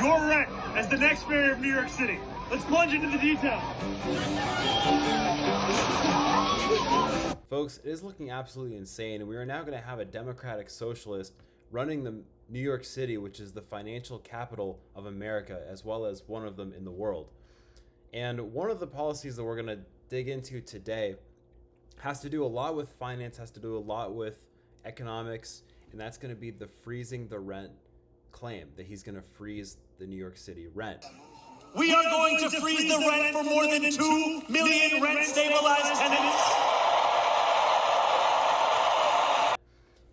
your rent as the next mayor of New York City. Let's plunge into the details. Folks, it is looking absolutely insane, and we are now going to have a democratic socialist running the New York City, which is the financial capital of America, as well as one of them in the world. And one of the policies that we're going to dig into today has to do a lot with finance, has to do a lot with economics, and that's going to be the freezing the rent claim, that he's going to freeze the New York City rent. We are going to freeze the rent for more than 2 million rent-stabilized tenants.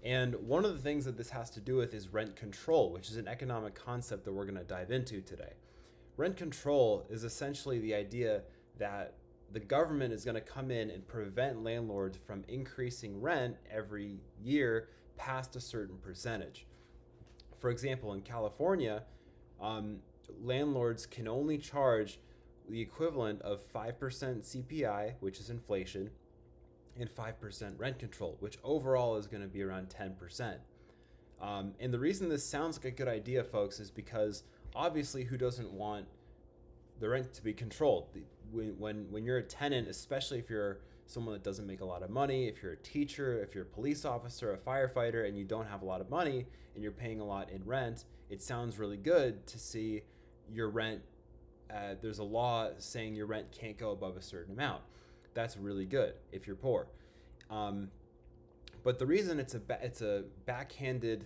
And one of the things that this has to do with is rent control, which is an economic concept that we're going to dive into today. Rent control is essentially the idea that the government is going to come in and prevent landlords from increasing rent every year past a certain percentage. For example, in California, landlords can only charge the equivalent of 5% CPI, which is inflation, and 5% rent control, which overall is going to be around 10%. And the reason this sounds like a good idea, folks, is because obviously who doesn't want the rent to be controlled? When you're a tenant, especially if you're someone that doesn't make a lot of money, if you're a teacher, if you're a police officer, a firefighter, and you don't have a lot of money and you're paying a lot in rent, it sounds really good to see your rent. There's a law saying your rent can't go above a certain amount. That's really good if you're poor. But the reason it's a backhanded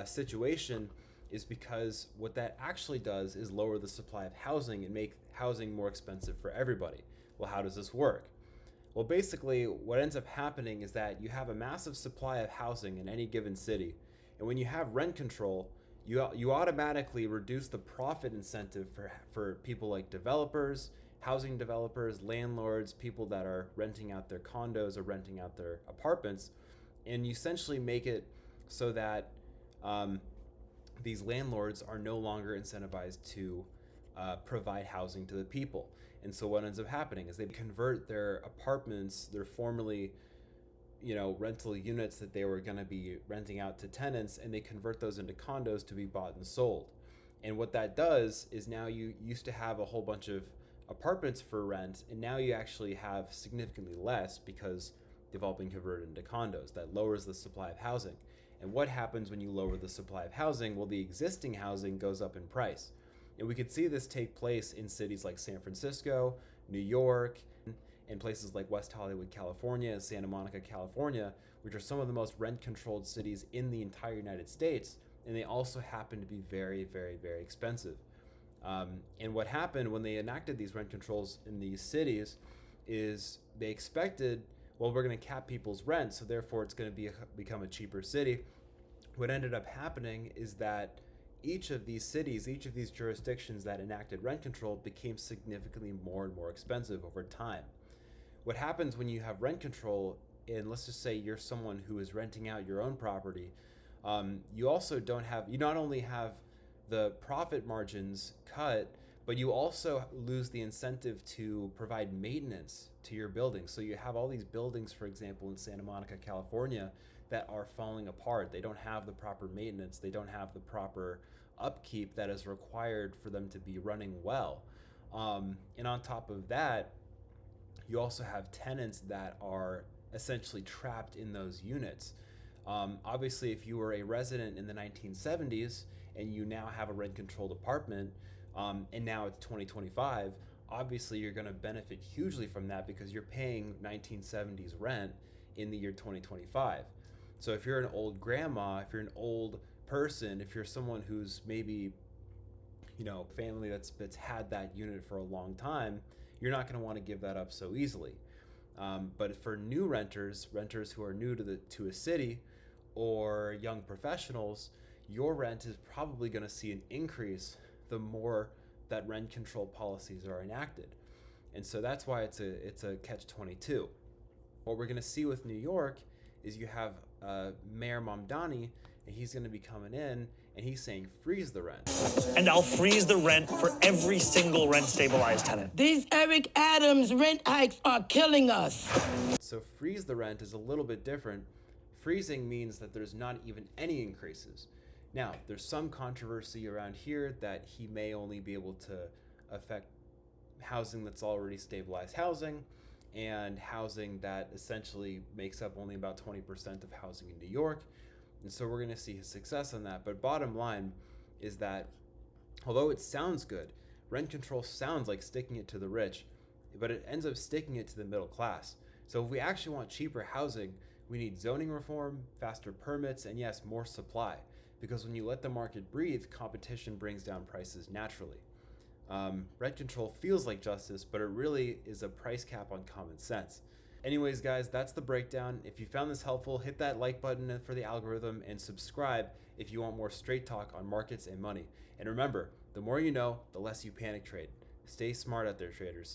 situation is because what that actually does is lower the supply of housing and make housing more expensive for everybody. Well, how does this work? Well, basically, what ends up happening is that you have a massive supply of housing in any given city, and when you have rent control, you automatically reduce the profit incentive for people like developers, housing developers, landlords, people that are renting out their condos or renting out their apartments, and you essentially make it so that these landlords are no longer incentivized to provide housing to the people. And so what ends up happening is they convert their apartments, their formerly, rental units that they were going to be renting out to tenants, and they convert those into condos to be bought and sold. And what that does is now you used to have a whole bunch of apartments for rent, and now you actually have significantly less because they've all been converted into condos. That lowers the supply of housing. And what happens when you lower the supply of housing? Well, the existing housing goes up in price. And we could see this take place in cities like San Francisco, New York, and places like West Hollywood, California, and Santa Monica, California, which are some of the most rent-controlled cities in the entire United States. And they also happen to be very, very, very expensive. And what happened when they enacted these rent controls in these cities is they expected, well, we're going to cap people's rent, so therefore it's going to become a cheaper city. What ended up happening is that each of these cities, each of these jurisdictions that enacted rent control became significantly more and more expensive over time. What happens when you have rent control, and let's just say you're someone who is renting out your own property, you not only have the profit margins cut, but you also lose the incentive to provide maintenance to your buildings. So you have all these buildings, for example, in Santa Monica, California, that are falling apart. They don't have the proper maintenance. They don't have the proper upkeep that is required for them to be running well. And on top of that, you also have tenants that are essentially trapped in those units. Obviously, if you were a resident in the 1970s and you now have a rent-controlled apartment, and now it's 2025, obviously you're going to benefit hugely from that because you're paying 1970s rent in the year 2025. So if you're an old grandma, if you're an old person, if you're someone who's maybe, family that's had that unit for a long time, you're not going to want to give that up so easily. But for new renters who are new to a city, or young professionals, your rent is probably going to see an increase the more that rent control policies are enacted. And so that's why it's a catch-22. What we're going to see with New York is you have Mayor Mamdani, and he's going to be coming in, and he's saying freeze the rent. And I'll freeze the rent for every single rent-stabilized tenant. These Eric Adams rent hikes are killing us. So freeze the rent is a little bit different. Freezing means that there's not even any increases. Now, there's some controversy around here that he may only be able to affect housing that's already stabilized housing, and housing that essentially makes up only about 20% of housing in New York. And so we're going to see his success on that. But bottom line is that although it sounds good, rent control sounds like sticking it to the rich, but it ends up sticking it to the middle class. So if we actually want cheaper housing, we need zoning reform, faster permits, and yes, more supply. Because when you let the market breathe, competition brings down prices naturally. Rent control feels like justice, but it really is a price cap on common sense. Anyways, guys, that's the breakdown. If you found this helpful, hit that like button for the algorithm and subscribe if you want more straight talk on markets and money. And remember, the more you know, the less you panic trade. Stay smart out there, traders.